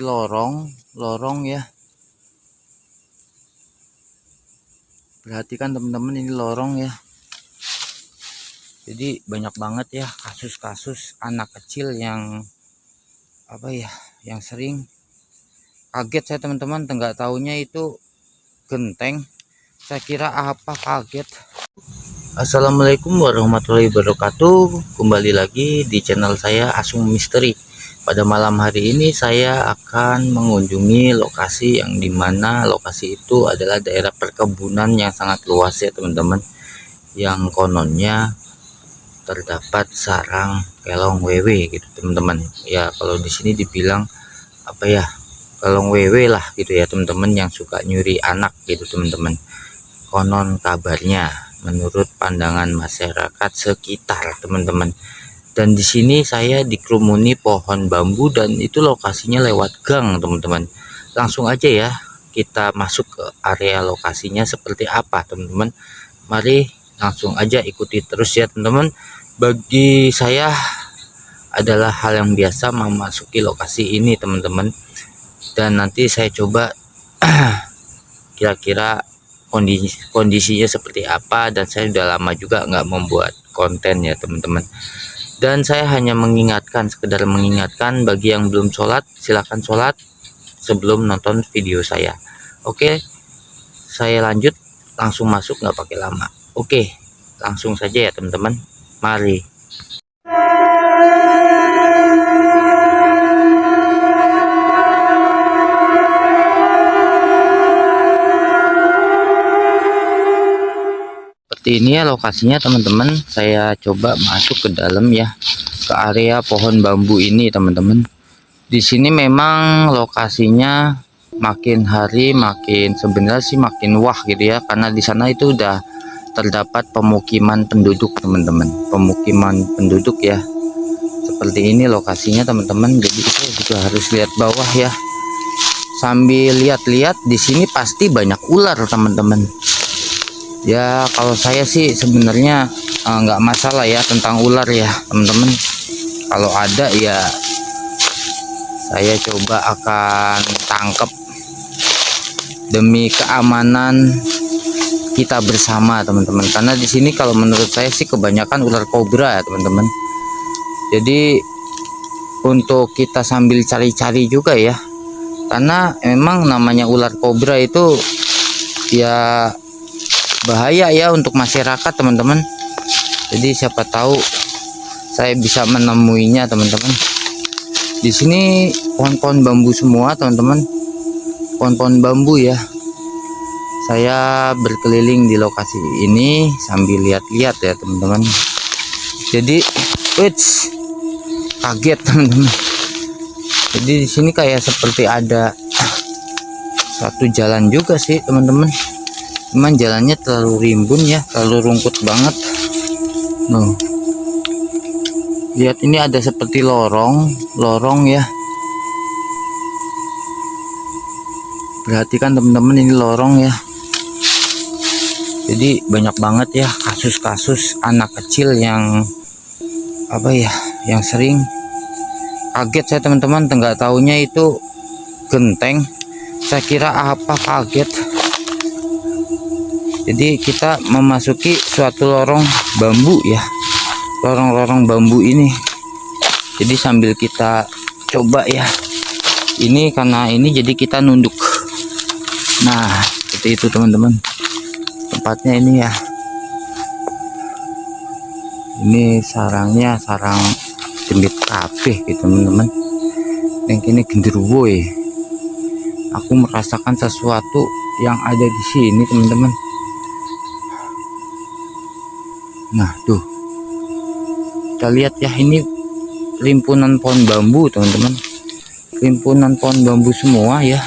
lorong ya. Perhatikan teman-teman, ini lorong ya. Jadi banyak banget ya kasus-kasus anak kecil yang yang sering kaget. Saya teman-teman nggak taunya itu genteng. Saya kira apa, kaget. Assalamualaikum warahmatullahi wabarakatuh. Kembali lagi di channel saya Asung Misteri. Pada malam hari ini saya akan mengunjungi lokasi yang dimana lokasi itu adalah daerah perkebunan yang sangat luas ya teman-teman, yang kononnya terdapat sarang kelong wewe gitu teman-teman ya. Kalau di sini dibilang kelong wewe lah gitu ya teman-teman, yang suka nyuri anak gitu teman-teman, konon kabarnya menurut pandangan masyarakat sekitar teman-teman. Dan di sini saya dikerumuni pohon bambu dan itu lokasinya lewat gang teman-teman. Langsung aja ya kita masuk ke area lokasinya seperti apa teman-teman. Mari langsung aja ikuti terus ya teman-teman. Bagi saya adalah hal yang biasa memasuki lokasi ini teman-teman. Dan nanti saya coba kira-kira kondisinya seperti apa, dan saya udah lama juga nggak membuat konten ya teman-teman. Dan saya hanya sekedar mengingatkan bagi yang belum sholat, silahkan sholat sebelum nonton video saya. Oke, saya lanjut langsung masuk, nggak pakai lama. Oke, langsung saja ya teman-teman, mari. Seperti ini ya lokasinya teman-teman. Saya coba masuk ke dalam ya, ke area pohon bambu ini teman-teman. Di sini memang lokasinya makin hari sebenarnya sih makin wah gitu ya, karena di sana itu udah terdapat pemukiman penduduk teman-teman, pemukiman penduduk ya. Seperti ini lokasinya teman-teman. Jadi kita juga harus lihat bawah ya, sambil lihat-lihat. Di sini pasti banyak ular teman-teman. Ya kalau saya sih sebenarnya nggak masalah ya tentang ular ya teman-teman. Kalau ada ya saya coba akan tangkap demi keamanan kita bersama teman-teman. Karena di sini kalau menurut saya sih kebanyakan ular kobra ya teman-teman. Jadi untuk kita sambil cari-cari juga ya, karena memang namanya ular kobra itu ya bahaya ya untuk masyarakat teman-teman. Jadi siapa tahu saya bisa menemuinya teman-teman. Di sini pohon-pohon bambu semua teman-teman, pohon-pohon bambu ya. Saya berkeliling di lokasi ini sambil lihat-lihat ya teman-teman. Jadi kaget teman-teman. Jadi di sini kayak seperti ada satu jalan juga sih teman-teman. Cuman jalannya terlalu rimbun ya, terlalu rumput banget. Noh, lihat ini ada seperti lorong ya. Perhatikan teman-teman, ini lorong ya. Jadi banyak banget ya kasus-kasus anak kecil yang yang sering kaget. Saya teman-teman nggak taunya itu genteng. Saya kira apa, kaget. Jadi kita memasuki suatu lorong bambu ya, lorong bambu ini. Jadi sambil kita coba ya, ini karena ini jadi kita nunduk. Nah seperti itu teman-teman, tempatnya ini ya. Ini sarangnya sarang gendit kabeh gitu teman-teman. Yang ini genderuwo ya. Aku merasakan sesuatu yang ada di sini teman-teman. Nah tuh, kita lihat ya, ini rimpunan pohon bambu teman-teman, rimpunan pohon bambu semua ya.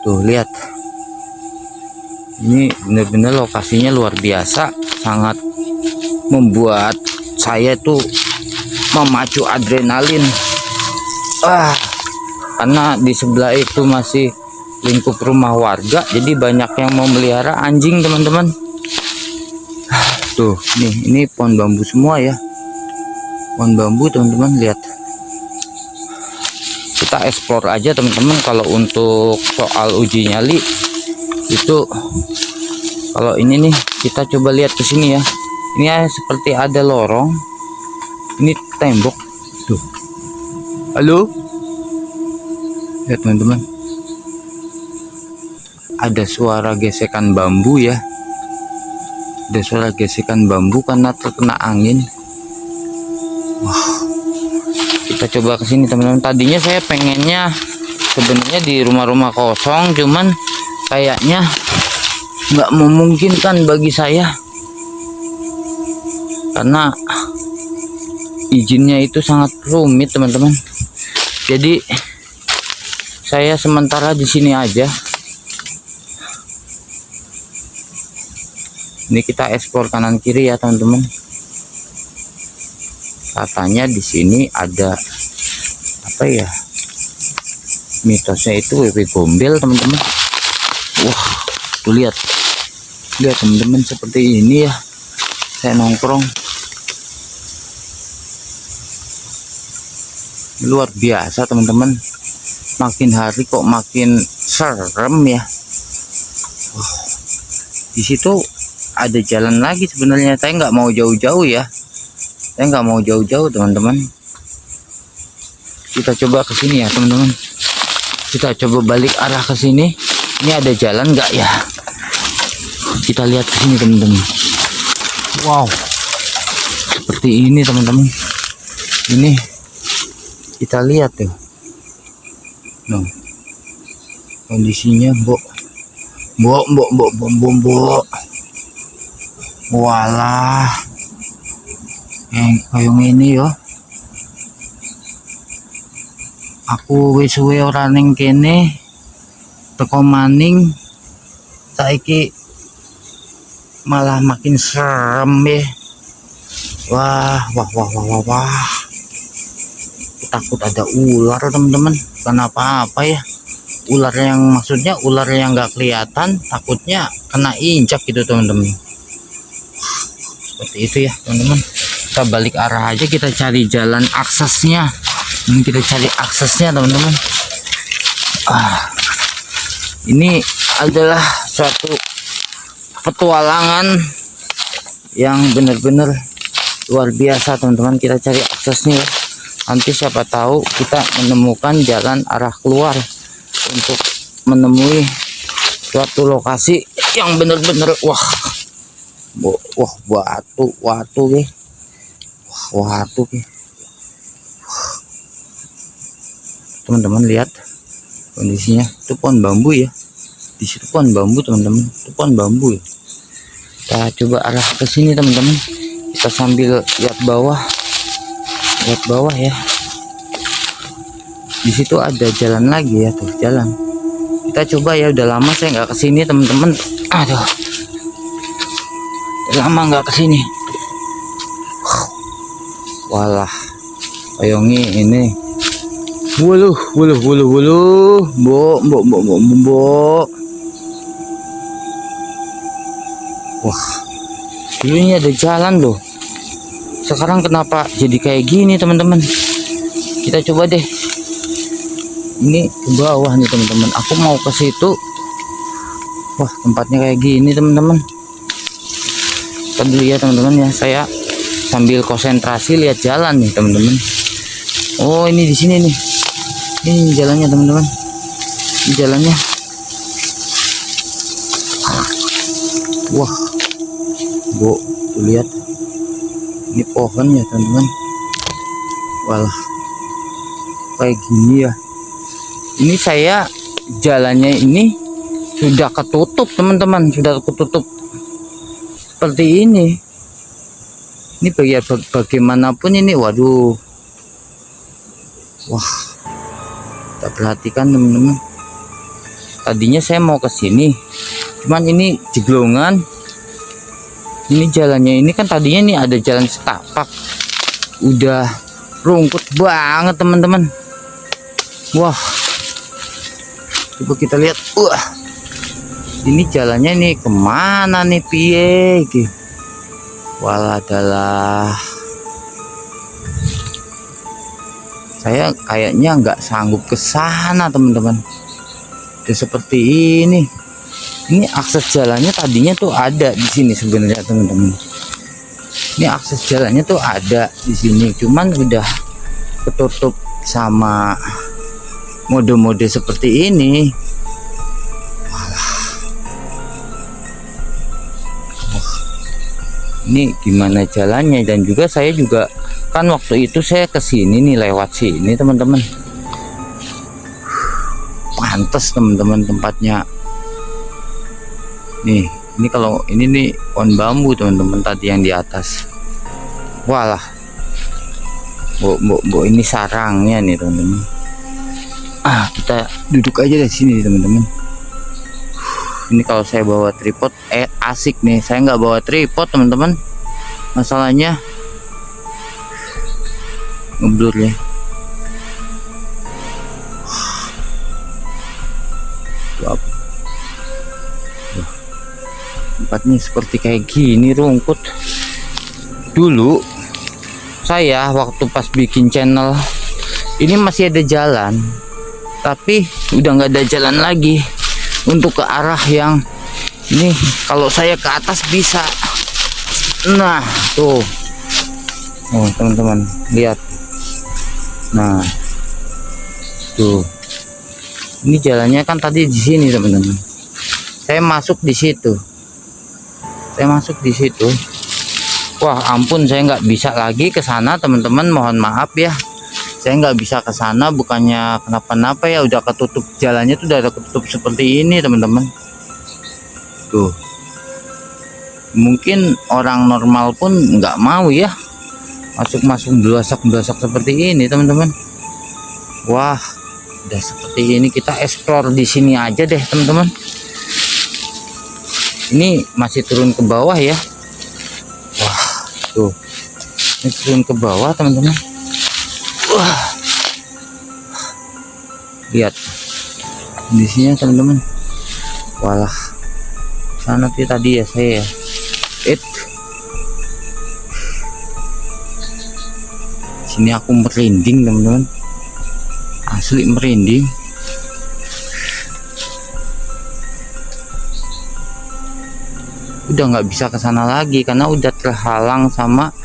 Tuh lihat, ini benar-benar lokasinya luar biasa, sangat membuat saya tuh memacu adrenalin. Karena di sebelah itu masih lingkup rumah warga, jadi banyak yang memelihara anjing teman-teman. Tuh nih, ini pohon bambu semua ya, pohon bambu teman-teman. Lihat kita explore aja teman-teman. Kalau untuk soal uji nyali itu, kalau ini nih kita coba lihat ke sini ya. Ini ya seperti ada lorong, ini tembok tuh. Halo, lihat teman-teman, ada suara gesekan bambu ya. Ada suara gesekan bambu karena terkena angin. Wah, kita coba ke sini teman-teman. Tadinya saya pengennya sebenarnya di rumah-rumah kosong, cuman kayaknya nggak memungkinkan bagi saya karena izinnya itu sangat rumit teman-teman. Jadi saya sementara di sini aja. Ini kita eksplor kanan kiri ya teman-teman. Katanya di sini ada apa ya, mitosnya itu WP Gombel teman-teman. Wah, tuh lihat teman-teman, seperti ini ya saya nongkrong. Luar biasa teman-teman, makin hari kok makin serem ya. Wah, di situ ada jalan lagi sebenarnya. Saya nggak mau jauh-jauh ya, saya nggak mau jauh-jauh teman-teman. Kita coba ke sini ya teman-teman. Kita coba balik arah ke sini. Ini ada jalan nggak ya? Kita lihat ke sini teman-teman. Wow, seperti ini teman-teman. Ini kita lihat tuh. Nah, kondisinya mbok. Walah, yang kayong ini yo. Aku wis suwe ora ning kene, teko maning saiki malah makin serem ya. Wah. Takut ada ular teman-teman. Kenapa apa ya? Ular yang maksudnya ular yang nggak kelihatan, takutnya kena injak gitu teman-teman. Seperti itu ya teman-teman. Kita balik arah aja, kita cari jalan aksesnya. Ini kita cari aksesnya teman-teman. Ini adalah suatu petualangan yang benar-benar luar biasa teman-teman. Kita cari aksesnya, nanti siapa tahu kita menemukan jalan arah keluar untuk menemui suatu lokasi yang benar-benar watu ya. Watu ya. Teman-teman lihat kondisinya, itu pohon bambu ya. Di situ pohon bambu teman-teman, itu pohon bambu ya. Kita coba arah ke sini teman-teman. Kita sambil lihat bawah ya. Di situ ada jalan lagi ya tuh, jalan. Kita coba ya, udah lama saya nggak kesini teman-teman. Aduh, udah lama nggak kesini. Walah, oyongi ini. Wuluh. Mbok. Wah, dulunya ada jalan loh. Sekarang kenapa jadi kayak gini teman-teman? Kita coba deh. Ini ke bawah nih teman-teman. Aku mau ke situ. Wah, tempatnya kayak gini teman-teman. Kita dulu ya teman-teman ya. Saya sambil konsentrasi lihat jalan nih teman-teman. Oh, ini di sini nih. Ini jalannya teman-teman. Ini jalannya. Wah, tuh lihat. Ini pohon ya teman-teman. Walah, kayak gini ya. Ini saya jalannya ini sudah ketutup teman-teman, sudah ketutup seperti ini. Ini bagaimanapun ini, waduh. Wah, kita perhatikan teman-teman. Tadinya saya mau ke sini, cuman ini jeglongan. Ini jalannya ini kan tadinya ini ada jalan setapak, udah rungkut banget teman-teman. Wah, coba kita lihat. Wah, ini jalannya nih kemana nih piye gitu. Waladalah, Saya kayaknya nggak sanggup ke sana teman-teman. Udah seperti ini. Ini akses jalannya tadinya tuh ada di sini sebenarnya teman-teman. Ini akses jalannya tuh ada di sini, cuman udah ketutup sama mode-mode seperti ini. Ini gimana jalannya? Dan juga saya juga kan waktu itu saya kesini nih lewat sini teman-teman. Pantes teman-teman tempatnya. Nih, ini kalau ini nih pohon bambu teman-teman tadi yang di atas. Walah. Bu, ini sarangnya nih teman-teman. Kita duduk aja di sini teman-teman. Ini kalau saya bawa tripod asik nih. Saya nggak bawa tripod teman-teman. Masalahnya ngeblur ya. Tempatnya seperti kayak gini rumput. Dulu saya waktu pas bikin channel ini masih ada jalan, tapi udah nggak ada jalan lagi untuk ke arah yang ini. Kalau saya ke atas bisa, nah tuh, oh teman-teman lihat, nah tuh, ini jalannya kan tadi di sini teman-teman. Saya masuk di situ, wah ampun, saya nggak bisa lagi ke sana teman-teman. Mohon maaf ya, saya nggak bisa ke sana. Bukannya kenapa-napa ya, udah ketutup jalannya tuh, udah ketutup seperti ini teman-teman. Tuh, mungkin orang normal pun nggak mau ya masuk belasak seperti ini teman-teman. Wah, udah seperti ini, kita explore di sini aja deh teman-teman. Ini masih turun ke bawah ya. Wah, tuh, ini turun ke bawah teman-teman. Wah, lihat kondisinya teman-teman. Walah, sana tuh tadi ya saya. Sini aku merinding teman-teman, asli merinding. Udah nggak bisa ke sana lagi karena udah terhalang sama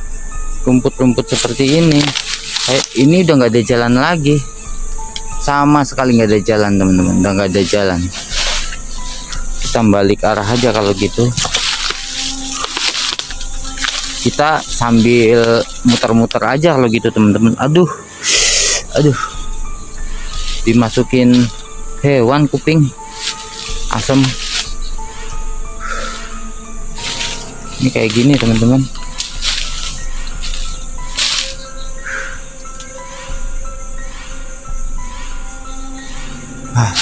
rumput-rumput seperti ini. Ini udah nggak ada jalan lagi, sama sekali nggak ada jalan teman-teman, udah nggak ada jalan. Kita balik arah aja kalau gitu. Kita sambil muter-muter aja kalau gitu teman-teman. Aduh, dimasukin hewan kuping asem. Ini kayak gini teman-teman.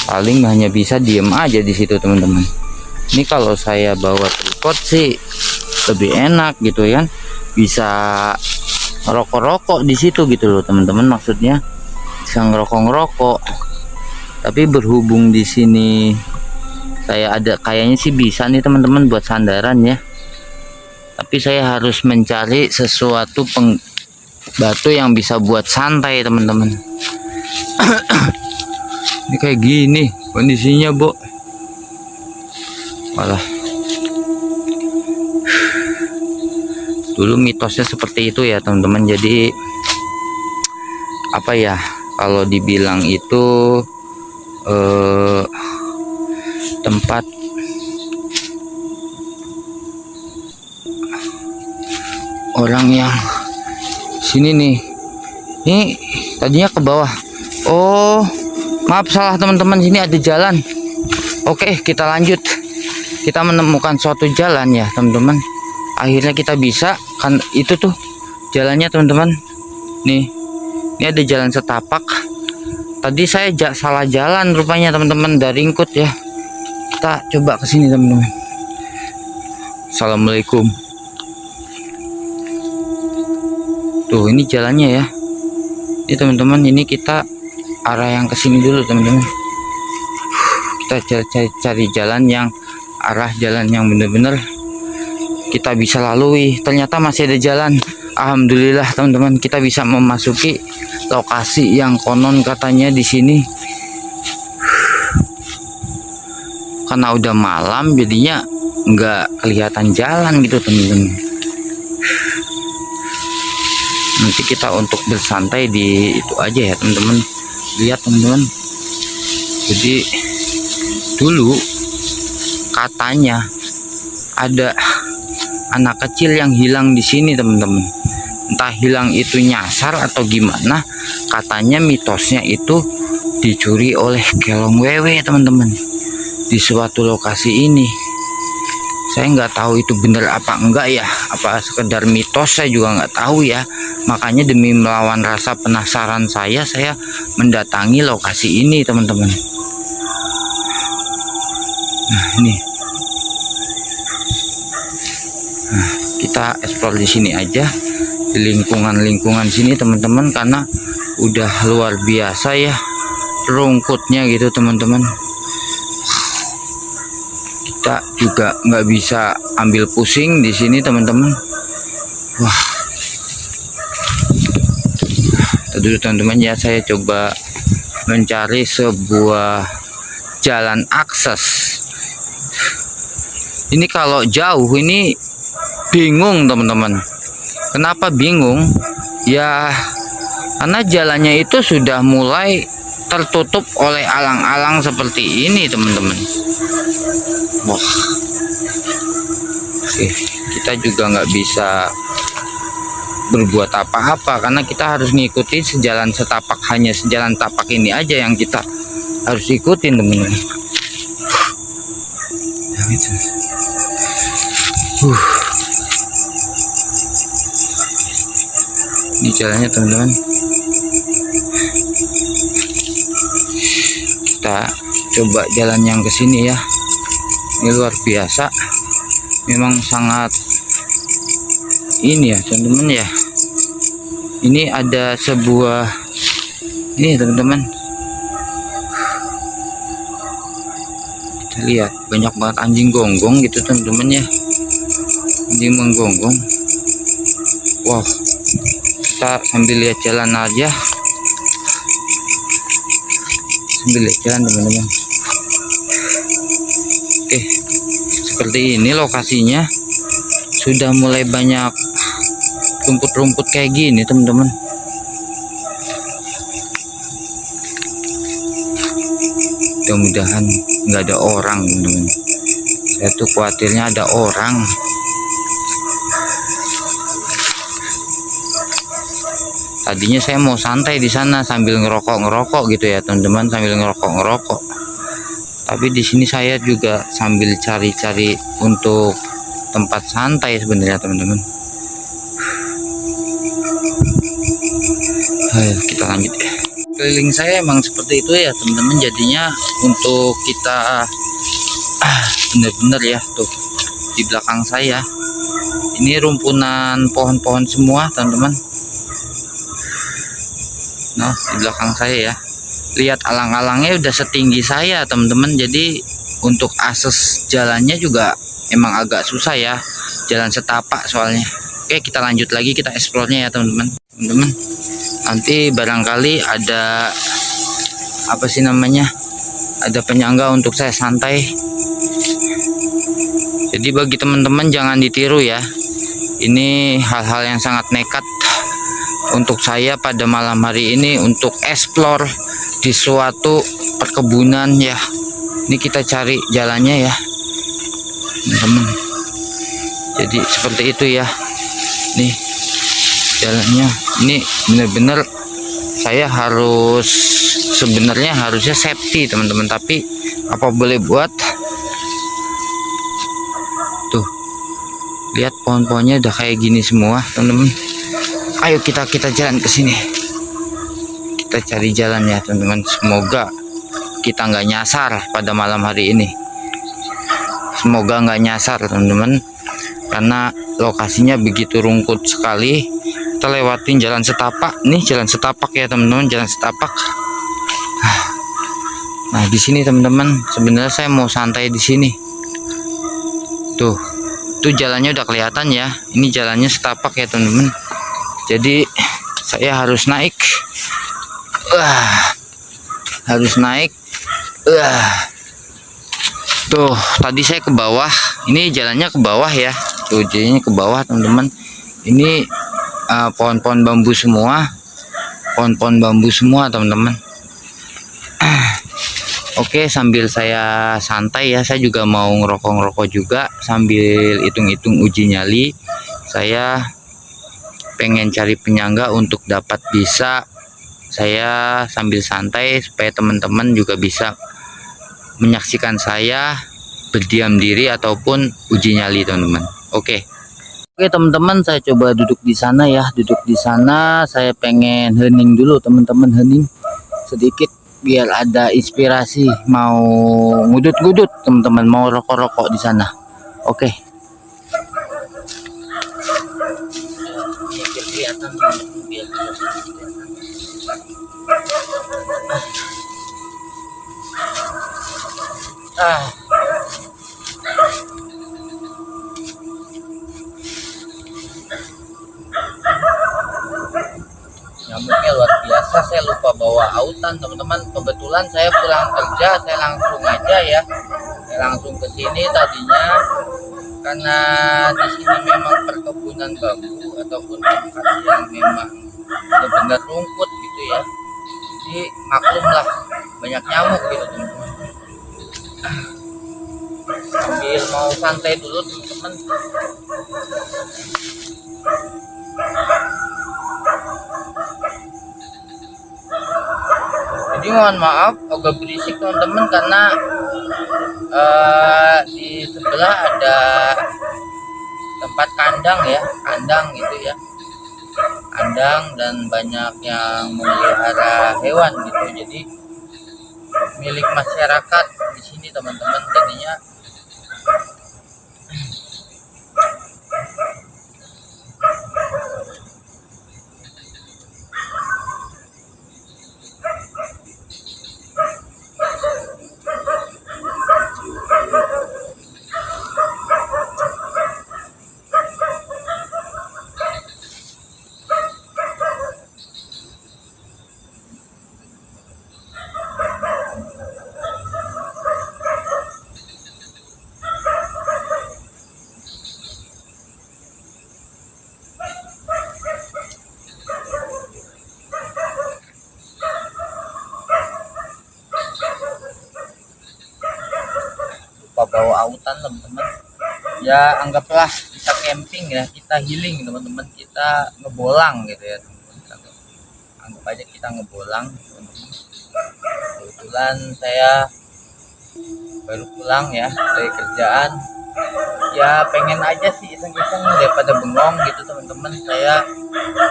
Paling hanya bisa diem aja di situ teman-teman. Ini kalau saya bawa tripod sih lebih enak gitu kan, bisa rokok-rokok di situ gitu loh teman-teman. Maksudnya bisa ngerokok-ngerokok. Tapi berhubung di sini saya ada, kayaknya sih bisa nih teman-teman buat sandaran ya. Tapi saya harus mencari sesuatu batu yang bisa buat santai teman-teman. Ini kayak gini kondisinya, Bu. Walah, dulu mitosnya seperti itu ya teman-teman. Jadi apa ya, kalau dibilang itu tempat orang yang sini nih. Ini tadinya ke bawah. Oh, maaf salah teman-teman, sini ada jalan. Oke, kita lanjut. Kita menemukan suatu jalan ya teman-teman. Akhirnya kita bisa kan, itu tuh jalannya teman-teman. Nih, ini ada jalan setapak. Tadi saya salah jalan rupanya teman-teman, dari Ringkut ya. Kita coba ke sini teman-teman. Assalamualaikum. Tuh, ini jalannya ya. Ini teman-teman, ini kita arah yang ke sini dulu teman-teman. Kita cari jalan yang arah jalan yang benar-benar kita bisa lalui. Ternyata masih ada jalan. Alhamdulillah teman-teman, kita bisa memasuki lokasi yang konon katanya di sini. Karena udah malam jadinya nggak kelihatan jalan gitu teman-teman. Nanti kita untuk bersantai di itu aja ya teman-teman. Lihat teman-teman, jadi dulu katanya ada anak kecil yang hilang di sini teman-teman. Entah hilang itu nyasar atau gimana, katanya mitosnya itu dicuri oleh kelong wewe teman-teman di suatu lokasi ini. Saya nggak tahu itu benar apa enggak ya, apa sekedar mitos, saya juga nggak tahu ya. Makanya demi melawan rasa penasaran saya mendatangi lokasi ini teman-teman. Nah ini, nah, kita explore di sini aja, di lingkungan sini teman-teman, karena udah luar biasa ya rumputnya gitu teman-teman. Kita juga nggak bisa ambil pusing di sini teman-teman. Wah, dulu teman-teman ya, saya coba mencari sebuah jalan akses. Ini kalau jauh ini bingung teman-teman. Kenapa bingung? Ya karena jalannya itu sudah mulai tertutup oleh alang-alang seperti ini teman-teman. Wah, oke, kita juga nggak bisa berbuat apa-apa karena kita harus ngikuti sejalan setapak, hanya sejalan tapak ini aja yang kita harus ikutin teman-teman. Ini jalannya teman-teman. Kita coba jalan yang kesini ya. Ini luar biasa, memang sangat ini ya teman-teman ya. Ini ada sebuah ini teman-teman, kita lihat banyak banget anjing gonggong gitu teman-teman ya, anjing menggonggong. Wow, kita sambil lihat jalan aja, sambil lihat jalan teman-teman. Oke, seperti ini lokasinya, sudah mulai banyak rumput-rumput kayak gini teman-teman. Mudah-mudahan nggak ada orang teman-teman. Saya tuh khawatirnya ada orang. Tadinya saya mau santai di sana sambil ngerokok gitu ya teman-teman, sambil ngerokok. Tapi di sini saya juga sambil cari-cari untuk tempat santai sebenarnya teman-teman. Ayo kita lanjut ya. Keliling saya emang seperti itu ya teman-teman, jadinya untuk kita bener-bener ya tuh di belakang saya ini rumpunan pohon-pohon semua teman-teman. Nah di belakang saya ya, lihat alang-alangnya udah setinggi saya teman-teman, jadi untuk akses jalannya juga emang agak susah ya, jalan setapak soalnya. Oke, kita lanjut lagi, kita explore-nya ya teman-teman. Nanti barangkali ada apa sih namanya, ada penyangga untuk saya santai. Jadi bagi teman-teman jangan ditiru ya, ini hal-hal yang sangat nekat untuk saya pada malam hari ini untuk explore di suatu perkebunan ya. Ini kita cari jalannya ya teman-teman. Jadi seperti itu ya, nih jalannya. Ini bener-bener saya harus, sebenarnya harusnya safety teman-teman, tapi apa boleh buat. Tuh lihat pohon-pohonnya udah kayak gini semua teman-teman. Ayo kita jalan ke sini, kita cari jalan ya teman-teman. Semoga kita nggak nyasar pada malam hari ini, semoga nggak nyasar teman-teman, karena lokasinya begitu rungkut sekali. Kita lewatin jalan setapak nih, jalan setapak ya teman-teman, jalan setapak. Nah di sini teman-teman, sebenarnya saya mau santai di sini. Tuh jalannya udah kelihatan ya, ini jalannya setapak ya teman-teman. Jadi saya harus naik Harus naik. Tuh, tadi saya ke bawah. Ini jalannya ke bawah ya. Tuh, jadinya ke bawah, teman-teman. Ini pohon-pohon bambu semua. Pohon-pohon bambu semua, teman-teman. Oke, sambil saya santai ya, saya juga mau ngerokok-ngerokok juga sambil hitung-hitung uji nyali. Saya pengen cari penyangga untuk dapat bisa saya sambil santai supaya teman-teman juga bisa menyaksikan saya berdiam diri ataupun uji nyali, teman-teman. Oke, teman-teman, saya coba duduk di sana ya. Duduk di sana, saya pengen hening dulu, teman-teman, hening sedikit biar ada inspirasi mau ngudut-ngudut, teman-teman, mau rokok-rokok di sana. Oke. Nyamuknya luar biasa. Saya lupa bawa autan, teman-teman. Kebetulan saya pulang kerja, saya langsung aja ya, saya langsung ke sini tadinya karena di sini memang perkebunan bambu ataupun tempat yang memang benar-benar rumput gitu ya. Jadi maklum lah, banyak nyamuk gitu, teman-teman. Sambil mau santai dulu, teman-teman. Jadi mohon maaf agak berisik, teman-teman, karena di sebelah ada tempat kandang ya, kandang gitu ya, kandang, dan banyak yang memelihara hewan gitu. Jadi milik masyarakat di sini, teman-teman. Jadinya bawa autan, teman-teman. Ya anggaplah kita camping ya, kita healing, teman-teman, kita ngebolang gitu ya, teman-teman. Anggap aja kita ngebolang, teman-teman. Kebetulan saya baru pulang ya dari kerjaan, ya pengen aja sih iseng-iseng daripada bengong gitu, teman-teman. Saya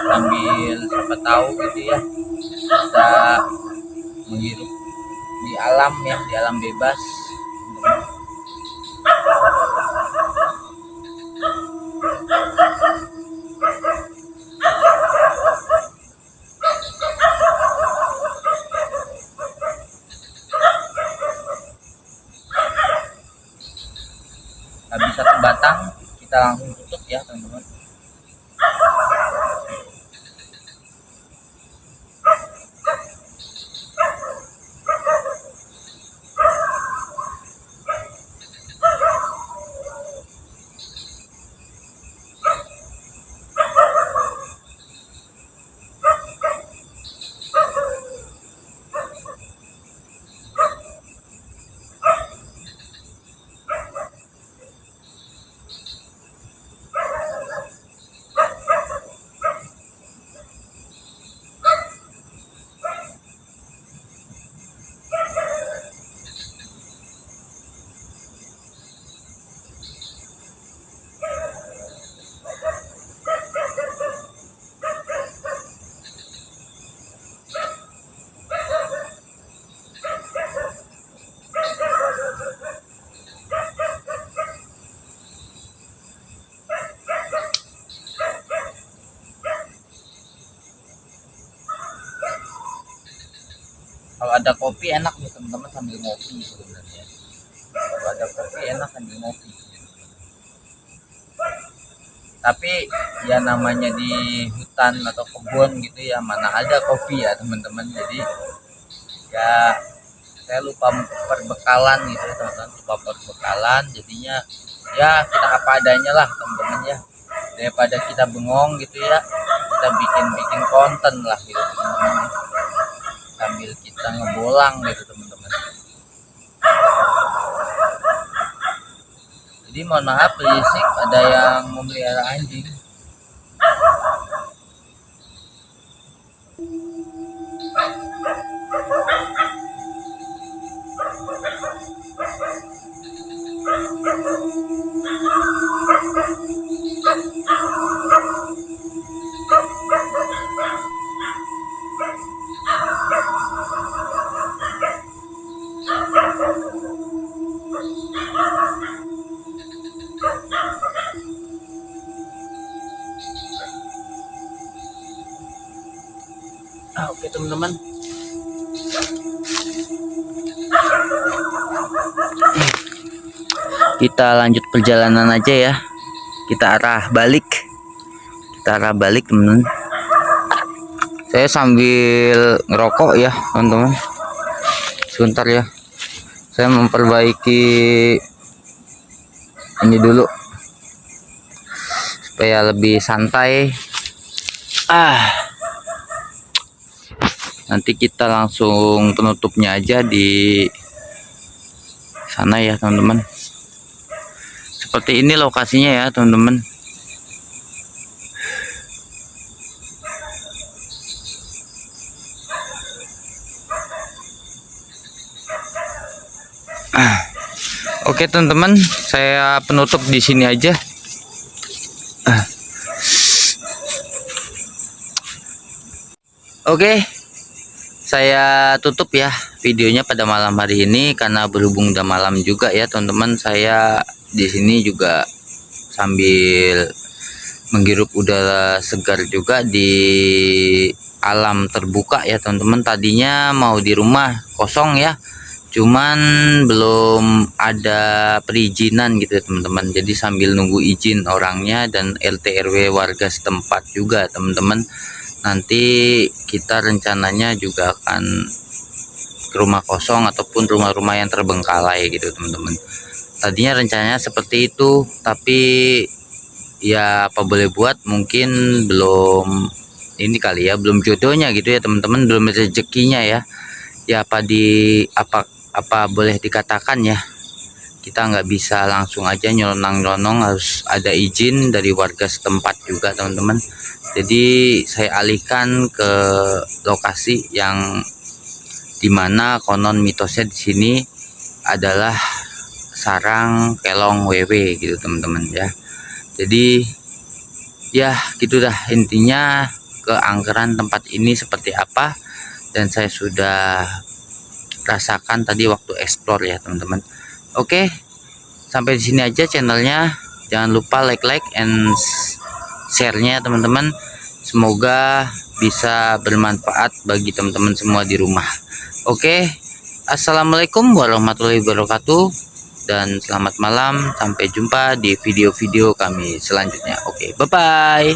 sambil siapa tahu gitu ya, bisa menghirup di alam ya, di alam bebas. Habis satu batang kita langsung tutup ya, teman-teman. Kalau ada kopi enak nih, teman-teman, sambil ngopi sebenarnya. Kalau ada kopi enak sambil ngopi. Tapi ya namanya di hutan atau kebun gitu ya, mana ada kopi ya teman-teman. Jadi ya saya lupa perbekalan gitu ya teman-teman, lupa perbekalan, jadinya ya kita apa adanya lah teman-teman ya, daripada kita bengong gitu ya, kita bikin konten lah gitu teman-teman, sambil kita ngebolang gitu teman-teman. Jadi mohon maaf berisik, ada yang memelihara anjing. Oke teman-teman, kita lanjut perjalanan aja ya. Kita arah balik teman-teman. Saya sambil ngerokok ya teman-teman. Sebentar ya, saya memperbaiki ini dulu supaya lebih santai. Nanti kita langsung penutupnya aja di sana ya teman-teman. Seperti ini lokasinya ya teman-teman. Oke teman-teman, saya penutup di sini aja. Oke, saya tutup ya videonya pada malam hari ini, karena berhubung udah malam juga ya teman-teman. Saya di sini juga sambil menghirup udara segar juga di alam terbuka ya teman-teman. Tadinya mau di rumah kosong ya, cuman belum ada perizinan gitu ya teman-teman. Jadi sambil nunggu izin orangnya dan RT RW warga setempat juga teman-teman. Nanti kita rencananya juga akan ke rumah kosong ataupun rumah-rumah yang terbengkalai gitu teman-teman. Tadinya rencananya seperti itu, tapi ya apa boleh buat, mungkin belum ini kali ya, belum jodohnya gitu ya teman-teman, belum rezekinya ya. Ya apa boleh dikatakan ya, kita nggak bisa langsung aja nyelonong-nyelonong, harus ada izin dari warga setempat juga teman-teman. Jadi saya alihkan ke lokasi yang dimana konon mitosnya di sini adalah sarang kelong wewe gitu teman-teman ya. Jadi ya gitu dah, intinya keangkeran tempat ini seperti apa dan saya sudah rasakan tadi waktu explore ya teman-teman. Oke, sampai di sini aja channelnya. Jangan lupa like and share-nya teman-teman. Semoga bisa bermanfaat bagi teman-teman semua di rumah. Oke, assalamualaikum warahmatullahi wabarakatuh dan selamat malam. Sampai jumpa di video-video kami selanjutnya. Oke, bye bye.